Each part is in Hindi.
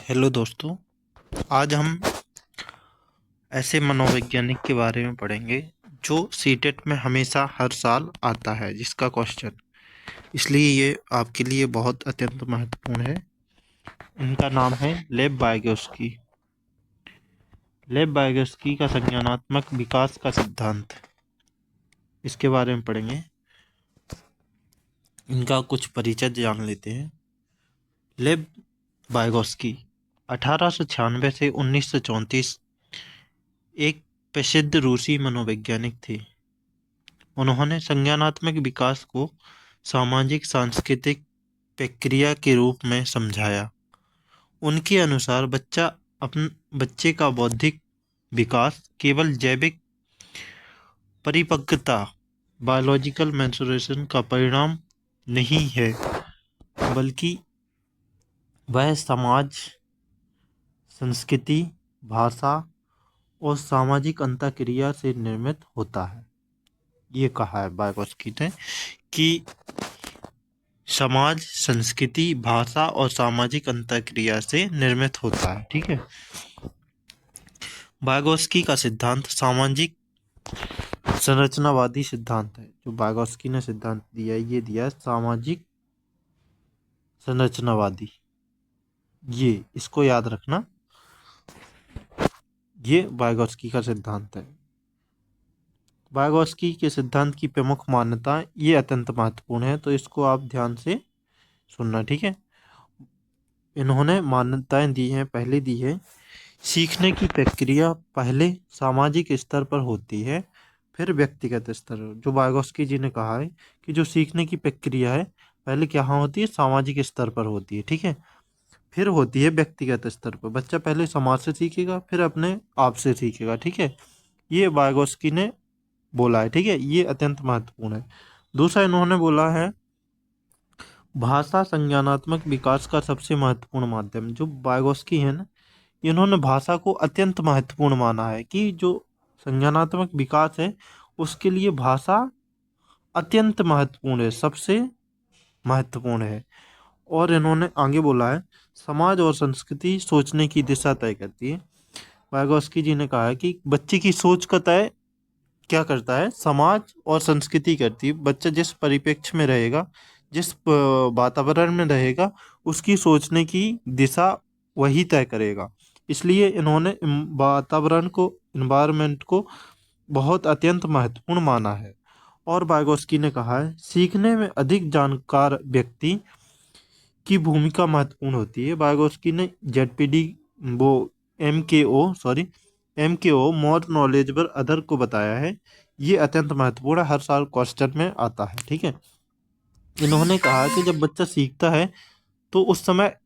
हेलो दोस्तों। आज हम ऐसे मनोवैज्ञानिक के बारे में पढ़ेंगे जो सीटेट में हमेशा हर साल आता है, जिसका क्वेश्चन, इसलिए ये आपके लिए बहुत अत्यंत महत्वपूर्ण है। इनका नाम है लेब वाइगोत्स्की। लेब वाइगोत्स्की का संज्ञानात्मक विकास का सिद्धांत, इसके बारे में पढ़ेंगे। इनका कुछ परिचय जान लेते हैं। लेब वाइगोत्स्की 1896 से 1934 एक प्रसिद्ध रूसी मनोवैज्ञानिक थे। उन्होंने संज्ञानात्मक विकास को सामाजिक सांस्कृतिक प्रक्रिया के रूप में समझाया। उनके अनुसार बच्चे का बौद्धिक विकास केवल जैविक परिपक्वता बायोलॉजिकल मैच्योरेशन का परिणाम नहीं है, बल्कि वह समाज, संस्कृति, भाषा और सामाजिक अंतःक्रिया से निर्मित होता है। ये कहा है वाइगोत्स्की ने कि समाज, संस्कृति, भाषा और सामाजिक अंतःक्रिया से निर्मित होता है। ठीक है। वाइगोत्स्की का सिद्धांत सामाजिक संरचनावादी सिद्धांत है। जो वाइगोत्स्की ने सिद्धांत दिया है, ये दिया है सामाजिक संरचनावादी। ये इसको याद रखना, ये वाइगोत्स्की का सिद्धांत है। वाइगोत्स्की के सिद्धांत की प्रमुख मान्यता ये अत्यंत महत्वपूर्ण है, तो इसको आप ध्यान से सुनना। ठीक है। इन्होंने मान्यताएं दी हैं। पहले दी है, सीखने की प्रक्रिया पहले सामाजिक स्तर पर होती है, फिर व्यक्तिगत स्तर। जो वाइगोत्स्की जी ने कहा है कि जो सीखने की प्रक्रिया है पहले क्या होती है, सामाजिक स्तर पर होती है। ठीक है। फिर होती है व्यक्तिगत स्तर पर। बच्चा पहले समाज से सीखेगा, फिर अपने आप से सीखेगा। ठीक है। ये वाइगोत्स्की ने बोला है। ठीक है। ये अत्यंत महत्वपूर्ण है। दूसरा इन्होंने बोला है, भाषा संज्ञानात्मक विकास का सबसे महत्वपूर्ण माध्यम। जो वाइगोत्स्की है ना, इन्होंने भाषा को अत्यंत महत्वपूर्ण माना है कि जो संज्ञानात्मक विकास है उसके लिए भाषा अत्यंत महत्वपूर्ण है, सबसे महत्वपूर्ण है। और इन्होंने आगे बोला है, समाज और संस्कृति सोचने की दिशा तय करती है। वाइगोत्स्की जी ने कहा है कि बच्चे की सोच का तय क्या करता है, समाज और संस्कृति करती है। बच्चा जिस परिप्रेक्ष्य में रहेगा, जिस वातावरण में रहेगा, उसकी सोचने की दिशा वही तय करेगा। इसलिए इन्होंने वातावरण को, इन्वायरमेंट को बहुत अत्यंत महत्वपूर्ण माना है। और वाइगोत्स्की ने कहा है, सीखने में अधिक जानकार व्यक्ति की भूमिका महत्वपूर्ण होती है। वाइगोत्स्की ने जेडपीडी, वो एम के ओ मोर नॉलेजेबल अदर को बताया है। ये अत्यंत महत्वपूर्ण है, हर साल क्वेश्चन में आता है। ठीक है। इन्होंने कहा कि जब बच्चा सीखता है तो उस समय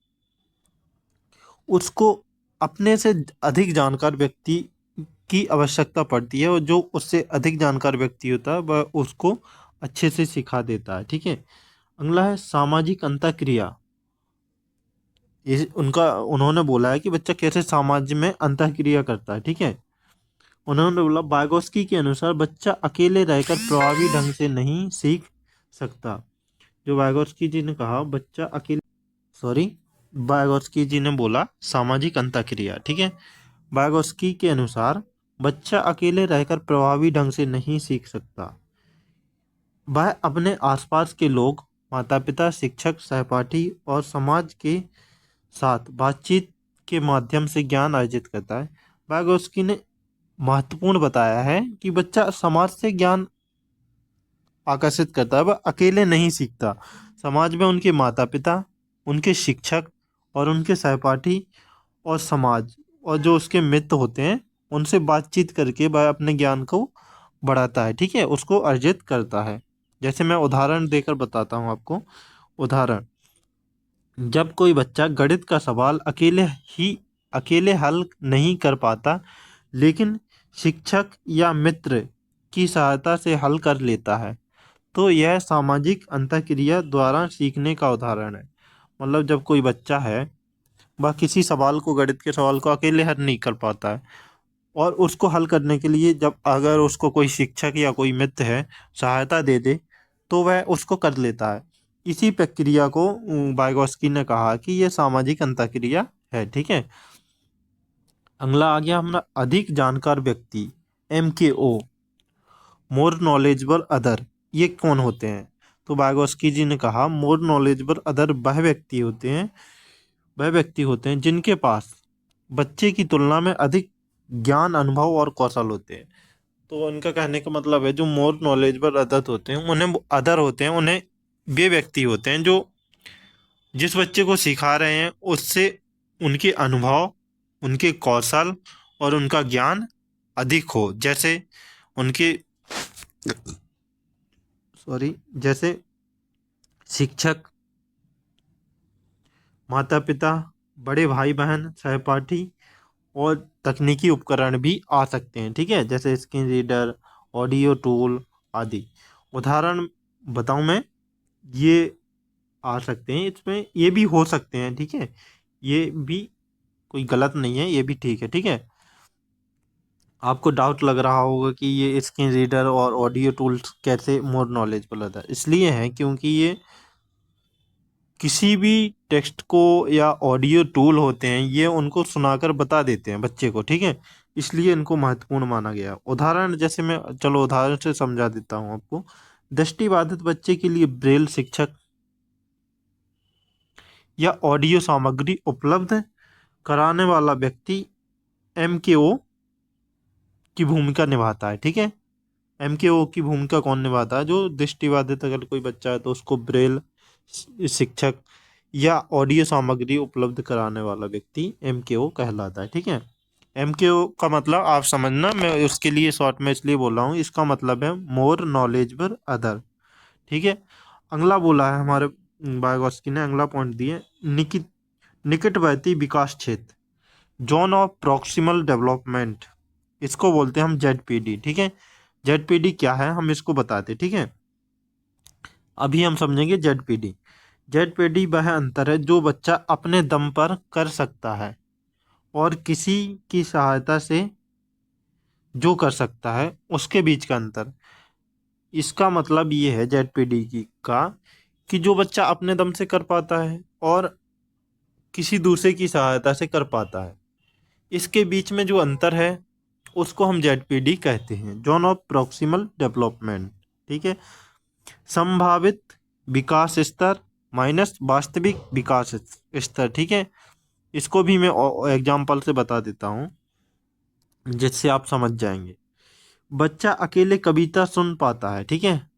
उसको अपने से अधिक जानकार व्यक्ति की आवश्यकता पड़ती है, और जो उससे अधिक जानकार व्यक्ति होता है वह उसको अच्छे से सिखा देता है। ठीक है। अगला है सामाजिक अंतःक्रिया। उन्होंने बोला है कि बच्चा कैसे समाज में अंतःक्रिया करता है। ठीक है। उन्होंने बोला, वाइगोत्स्की के अनुसार बच्चा अकेले रहकर प्रभावी ढंग से नहीं सीख सकता। जो वाइगोत्स्की जी ने कहा, बच्चा अकेले, सॉरी, वाइगोत्स्की जी ने बोला सामाजिक अंतःक्रिया। ठीक है। वाइगोत्स्की के अनुसार बच्चा अकेले रहकर प्रभावी ढंग से नहीं सीख सकता। वह अपने आसपास के लोग, माता पिता, शिक्षक, सहपाठी और समाज के साथ बातचीत के माध्यम से ज्ञान अर्जित करता है। वाइगोत्स्की ने महत्वपूर्ण बताया है कि बच्चा समाज से ज्ञान आकर्षित करता है, वह अकेले नहीं सीखता। समाज में उनके माता पिता, उनके शिक्षक और उनके सहपाठी और समाज और जो उसके मित्र होते हैं, उनसे बातचीत करके वह अपने ज्ञान को बढ़ाता है। ठीक है। उसको अर्जित करता है। जैसे मैं उदाहरण देकर बताता हूँ आपको। उदाहरण, जब कोई बच्चा गणित का सवाल अकेले हल नहीं कर पाता, लेकिन शिक्षक या मित्र की सहायता से हल कर लेता है, तो यह सामाजिक अंतःक्रिया द्वारा सीखने का उदाहरण है। मतलब जब कोई बच्चा है, वह किसी सवाल को, गणित के सवाल को अकेले हल नहीं कर पाता है, और उसको हल करने के लिए जब अगर उसको कोई शिक्षक या कोई मित्र है सहायता दे दे, तो वह उसको कर लेता है। इसी प्रक्रिया को वाइगोत्स्की ने कहा कि यह सामाजिक अंतःक्रिया है। ठीक है, अगला आ गया हमारा अधिक जानकार व्यक्ति, MKO, मोर नॉलेजेबल अदर। ये कौन होते हैं? तो वाइगोस्की जी ने कहा मोर नॉलेजेबल अदर वह व्यक्ति होते हैं जिनके पास बच्चे की तुलना में अधिक ज्ञान, अनुभव और कौशल होते हैं। तो उनका कहने का मतलब है जो मोर नॉलेजेबल अदर होते हैं उन्हें वे व्यक्ति होते हैं जो जिस बच्चे को सिखा रहे हैं उससे उनके अनुभव, उनके कौशल और उनका ज्ञान अधिक हो। जैसे उनके जैसे शिक्षक, माता पिता, बड़े भाई बहन, सहपाठी और तकनीकी उपकरण भी आ सकते हैं। ठीक है, जैसे स्क्रीन रीडर, ऑडियो टूल आदि। उदाहरण बताऊं मैं, ये आ सकते हैं, इसमें ये भी हो सकते हैं। ठीक है, ये भी कोई गलत नहीं है, ये भी ठीक है। ठीक है, आपको डाउट लग रहा होगा कि ये स्क्रीन रीडर और ऑडियो टूल्स कैसे मोर नॉलेजेबल होता है। इसलिए है क्योंकि ये किसी भी टेक्स्ट को या ऑडियो टूल होते हैं ये उनको सुनाकर बता देते हैं बच्चे को। ठीक है, इसलिए इनको महत्वपूर्ण माना गया। उदाहरण जैसे मैं चलो उदाहरण से समझा देता हूँ आपको। दृष्टिबाधित बच्चे के लिए ब्रेल शिक्षक या ऑडियो सामग्री उपलब्ध कराने वाला व्यक्ति MKO की भूमिका निभाता है। ठीक है, MKO की भूमिका कौन निभाता है? जो दृष्टिबाधित अगर कोई बच्चा है तो उसको ब्रेल शिक्षक या ऑडियो सामग्री उपलब्ध कराने वाला व्यक्ति MKO कहलाता है। ठीक है, MKO का मतलब आप समझना, मैं उसके लिए शॉर्ट में इसलिए बोल रहा हूँ, इसका मतलब है मोर नॉलेजेबल अदर। ठीक है, अगला बोला है हमारे वाइगोस्की ने, अगला पॉइंट दिए निकटवर्ती विकास क्षेत्र, जोन ऑफ प्रॉक्सिमल डेवलपमेंट, इसको बोलते हैं हम ZPD। ठीक है, ZPD क्या है हम इसको बताते हैं। ठीक है, अभी हम समझेंगे ZPD। ZPD वह अंतर है जो बच्चा अपने दम पर कर सकता है और किसी की सहायता से जो कर सकता है उसके बीच का अंतर। इसका मतलब ये है ZPD की का कि जो बच्चा अपने दम से कर पाता है और किसी दूसरे की सहायता से कर पाता है, इसके बीच में जो अंतर है उसको हम ZPD कहते हैं, जोन ऑफ प्रॉक्सिमल डेवलपमेंट। ठीक है, संभावित विकास स्तर माइनस वास्तविक विकास स्तर। ठीक है, इसको भी मैं एग्जाम्पल से बता देता हूँ जिससे आप समझ जाएंगे। बच्चा अकेले कविता सुन पाता है। ठीक है,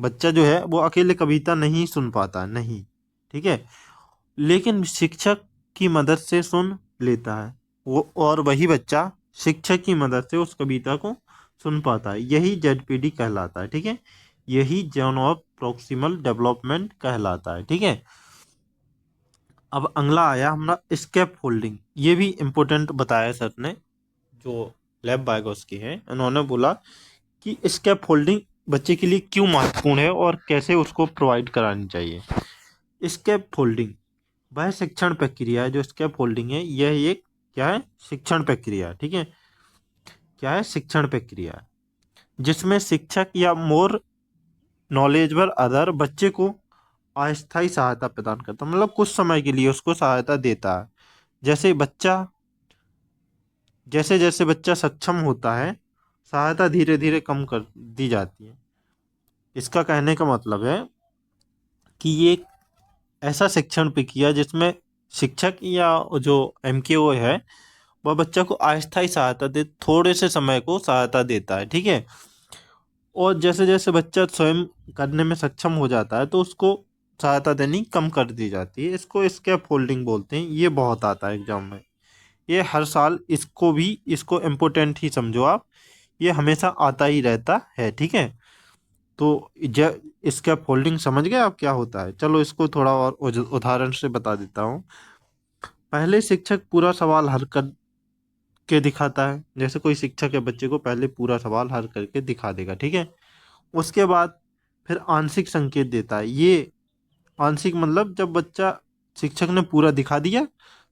बच्चा जो है वो अकेले कविता नहीं सुन पाता, नहीं। ठीक है, लेकिन शिक्षक की मदद से सुन लेता है वो, और वही बच्चा शिक्षक की मदद से उस कविता को सुन पाता है। यही ZPD कहलाता है। ठीक है, यही जोन ऑफ प्रॉक्सिमल डेवलपमेंट कहलाता है। ठीक है, अब अगला आया हमारा स्केप फोल्डिंग। ये भी इम्पोर्टेंट बताया सर ने, जो लैब बायोगॉस की है, उन्होंने बोला कि स्केप फोल्डिंग बच्चे के लिए क्यों महत्वपूर्ण है और कैसे उसको प्रोवाइड करानी चाहिए। स्केप फोल्डिंग वह शिक्षण प्रक्रिया है, जो स्केप फोल्डिंग है यह एक क्या है? शिक्षण प्रक्रिया। ठीक है, क्या है? शिक्षण प्रक्रिया, जिसमें शिक्षक या मोर नॉलेजेबल अदर बच्चे को अस्थायी सहायता प्रदान करता है, मतलब कुछ समय के लिए उसको सहायता देता है। जैसे जैसे बच्चा सक्षम होता है सहायता धीरे धीरे कम कर दी जाती है। इसका कहने का मतलब है कि ये एक ऐसा शिक्षण प्रक्रिया जिसमें शिक्षक या जो MKO है वह बच्चा को अस्थायी सहायता दे, थोड़े से समय को सहायता देता है। ठीक है, और जैसे जैसे बच्चा स्वयं करने में सक्षम हो जाता है तो उसको सहायता देनी कम कर दी जाती है। इसको स्कैप फोल्डिंग बोलते हैं। ये बहुत आता है एग्जाम में, ये हर साल इसको इम्पोर्टेंट ही समझो आप, ये हमेशा आता ही रहता है। ठीक है, तो इसका फोल्डिंग समझ गए आप क्या होता है? चलो इसको थोड़ा और उदाहरण से बता देता हूँ। पहले शिक्षक पूरा सवाल हल करके दिखाता है, जैसे कोई शिक्षक है बच्चे को पहले पूरा सवाल हल करके दिखा देगा। ठीक है, उसके बाद फिर आंशिक संकेत देता है। ये आंशिक मतलब जब बच्चा शिक्षक ने पूरा दिखा दिया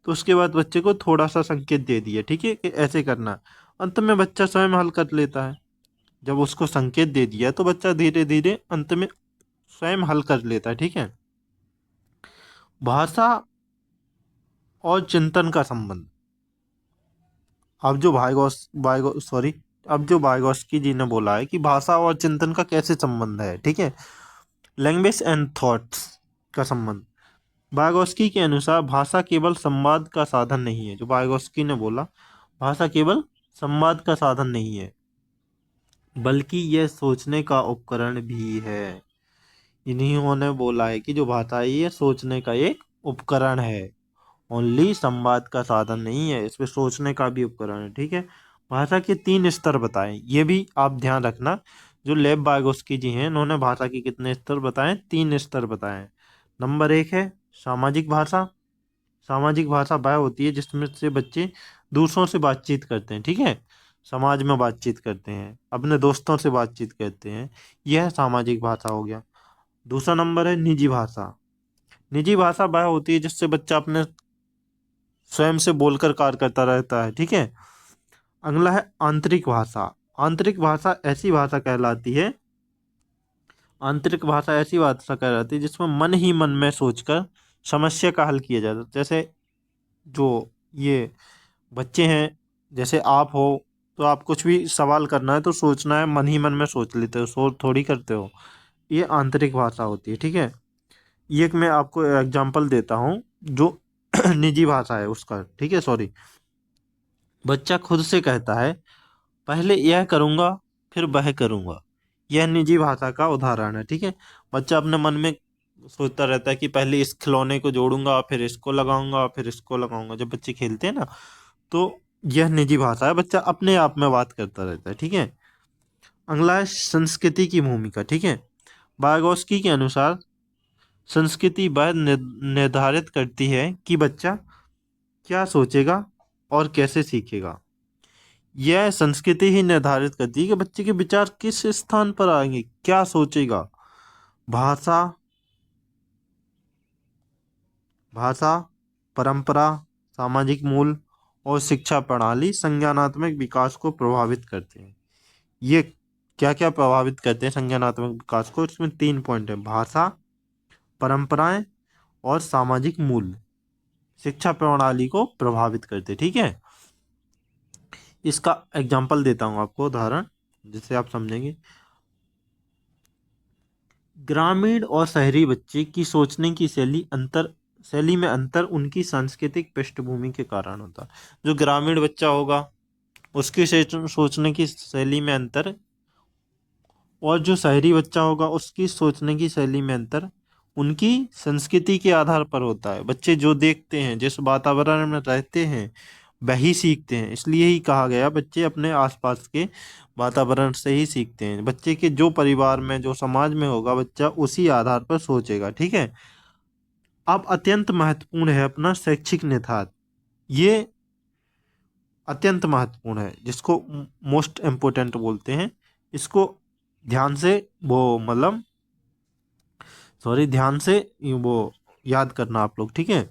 तो उसके बाद बच्चे को थोड़ा सा संकेत दे दिया, ठीक है, कि ऐसे करना। अंत में बच्चा स्वयं हल कर लेता है। जब उसको संकेत दे दिया तो बच्चा धीरे धीरे अंत में स्वयं हल कर लेता है। ठीक है, भाषा और चिंतन का संबंध। अब जो वाइगोस्की जी ने बोला है कि भाषा और चिंतन का कैसे संबंध है, ठीक है। लैंग्वेज एंड थॉट्स का संबंध। वाइगोस्की के अनुसार भाषा केवल संवाद का साधन नहीं है। जो वाइगोस्की ने बोला, भाषा केवल संवाद का साधन नहीं है, बल्कि यह सोचने का उपकरण भी है। इन्हीं बोला है कि जो भाषा है ये सोचने का एक उपकरण है, ओनली संवाद का साधन नहीं है, इसमें सोचने का भी उपकरण है, ठीक है। भाषा के 3 स्तर बताएं, ये भी आप ध्यान रखना। जो लेव वाइगोस्की जी हैं, इन्होंने भाषा के कितने स्तर बताए? 3 स्तर बताए। नंबर 1 है सामाजिक भाषा। सामाजिक भाषा वह होती है जिसमें से बच्चे दूसरों से बातचीत करते हैं, ठीक है। समाज में बातचीत करते हैं, अपने दोस्तों से बातचीत करते हैं, यह सामाजिक भाषा हो गया। दूसरा नंबर है निजी भाषा। निजी भाषा वह होती है जिससे बच्चा अपने स्वयं से बोलकर कार्य करता रहता है, ठीक है। अगला है आंतरिक भाषा। आंतरिक भाषा ऐसी भाषा कहलाती है आंतरिक भाषा ऐसी भाषा कहलाती है जिसमें मन ही मन में सोचकर समस्या का हल किया जाता है। जैसे जो ये बच्चे हैं, जैसे आप हो, तो आप कुछ भी सवाल करना है तो सोचना है, मन ही मन में सोच लेते हो, सोच थोड़ी करते हो। ये आंतरिक भाषा होती है, ठीक है। ये एक मैं आपको एग्जांपल देता हूँ जो निजी भाषा है उसका, ठीक है। सॉरी, बच्चा खुद से कहता है पहले यह करूँगा फिर वह करूँगा। यह निजी भाषा का उदाहरण है, ठीक है। बच्चा अपने मन में सोचता रहता है कि पहले इस खिलौने को जोड़ूंगा, फिर इसको लगाऊंगा, फिर इसको लगाऊंगा। जब बच्चे खेलते हैं ना, तो यह निजी भाषा है, बच्चा अपने आप में बात करता रहता है, ठीक है। अगला है संस्कृति की भूमिका, ठीक है। वाइगोस्की के अनुसार संस्कृति वह निर्धारित करती है कि बच्चा क्या सोचेगा और कैसे सीखेगा। यह संस्कृति ही निर्धारित करती है कि बच्चे के विचार किस स्थान पर आएंगे, क्या सोचेगा। भाषा भाषा, परंपरा, सामाजिक मूल्य और शिक्षा प्रणाली संज्ञानात्मक विकास को प्रभावित करते हैं। ये क्या क्या प्रभावित करते हैं संज्ञानात्मक विकास को? इसमें 3 पॉइंट है: भाषा, परंपराएं और सामाजिक मूल्य शिक्षा प्रणाली को प्रभावित करते हैं, ठीक है। इसका एग्जाम्पल देता हूं आपको, उदाहरण जिससे आप समझेंगे। ग्रामीण और शहरी बच्चे की सोचने की शैली में अंतर उनकी सांस्कृतिक पृष्ठभूमि के कारण होता है। जो ग्रामीण बच्चा होगा उसकी सोचने की शैली में अंतर, और जो शहरी बच्चा होगा उसकी सोचने की शैली में अंतर उनकी संस्कृति के आधार पर होता है। बच्चे जो देखते हैं, जिस वातावरण में रहते हैं, वही सीखते हैं। इसलिए ही कहा गया बच्चे अपने आसपास के वातावरण से ही सीखते हैं। बच्चे के जो परिवार में, जो समाज में होगा, बच्चा उसी आधार पर सोचेगा, ठीक है। अब अत्यंत महत्वपूर्ण है अपना शैक्षिक निहितार्थ। ये अत्यंत महत्वपूर्ण है, जिसको मोस्ट इम्पोर्टेंट बोलते हैं। इसको ध्यान से वो मतलब सॉरी ध्यान से वो याद करना आप लोग, ठीक है।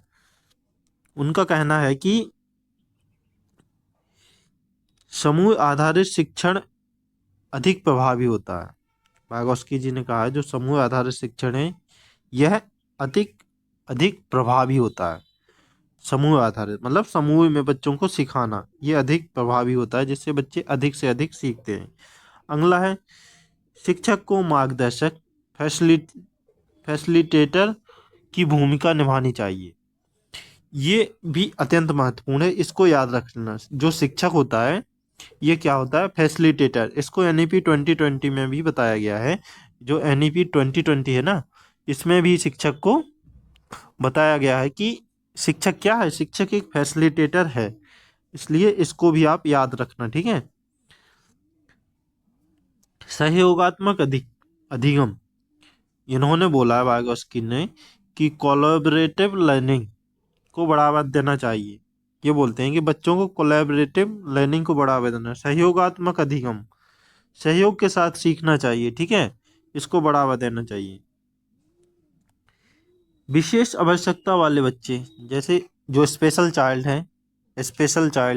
उनका कहना है कि समूह आधारित शिक्षण अधिक प्रभावी होता है। वाइगोस्की जी ने कहा है जो समूह आधारित शिक्षण है यह अधिक अधिक प्रभावी होता है। समूह आधारित मतलब समूह में बच्चों को सिखाना, ये अधिक प्रभावी होता है, जिससे बच्चे अधिक से अधिक सीखते हैं। अगला है शिक्षक को मार्गदर्शक, फैसिलिटेटर की भूमिका निभानी चाहिए। ये भी अत्यंत महत्वपूर्ण है, इसको याद रखना। जो शिक्षक होता है ये क्या होता है? फैसिलिटेटर। इसको एनईपी 2020 में भी बताया गया है। जो एनईपी 2020 है ना, इसमें भी शिक्षक को बताया गया है कि शिक्षक क्या है? शिक्षक एक फैसिलिटेटर है, इसलिए इसको भी आप याद रखना, ठीक है। सहयोगात्मक अधिगम। इन्होंने बोला है वाइगोस्की ने कि कोलैबोरेटिव लर्निंग को बढ़ावा देना चाहिए। ये बोलते हैं कि बच्चों को कोलैबोरेटिव लर्निंग को बढ़ावा देना, सहयोगात्मक अधिगम, सहयोग के साथ सीखना चाहिए, ठीक है। इसको बढ़ावा देना चाहिए। विशेष आवश्यकता वाले बच्चे, जैसे जो स्पेशल चाइल्ड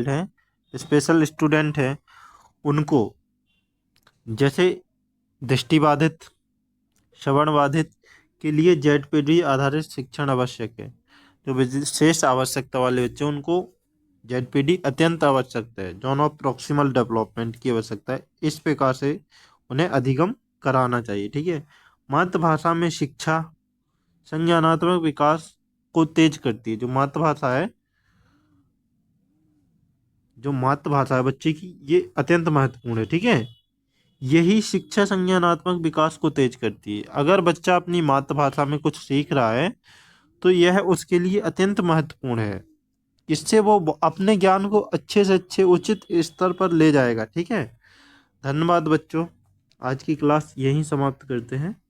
हैं, स्पेशल स्टूडेंट हैं, उनको, जैसे दृष्टिबाधित, श्रवण बाधित के लिए जेडपीडी आधारित शिक्षण आवश्यक है। जो विशेष आवश्यकता वाले बच्चे उनको जेडपीडी अत्यंत आवश्यकता है, जोन ऑफ प्रॉक्सिमल डेवलपमेंट की आवश्यकता है, इस प्रकार से उन्हें अधिगम कराना चाहिए। ठीक है। मातृभाषा में शिक्षा संज्ञानात्मक विकास को तेज करती है। जो मातृभाषा है बच्चे की, ये अत्यंत महत्वपूर्ण है। ठीक है। यही शिक्षा संज्ञानात्मक विकास को तेज करती है। अगर बच्चा अपनी मातृभाषा में कुछ सीख रहा है तो यह उसके लिए अत्यंत महत्वपूर्ण है। इससे वो अपने ज्ञान को अच्छे से अच्छे उचित स्तर पर ले जाएगा। ठीक है। धन्यवाद बच्चों, आज की क्लास यहीं समाप्त करते हैं।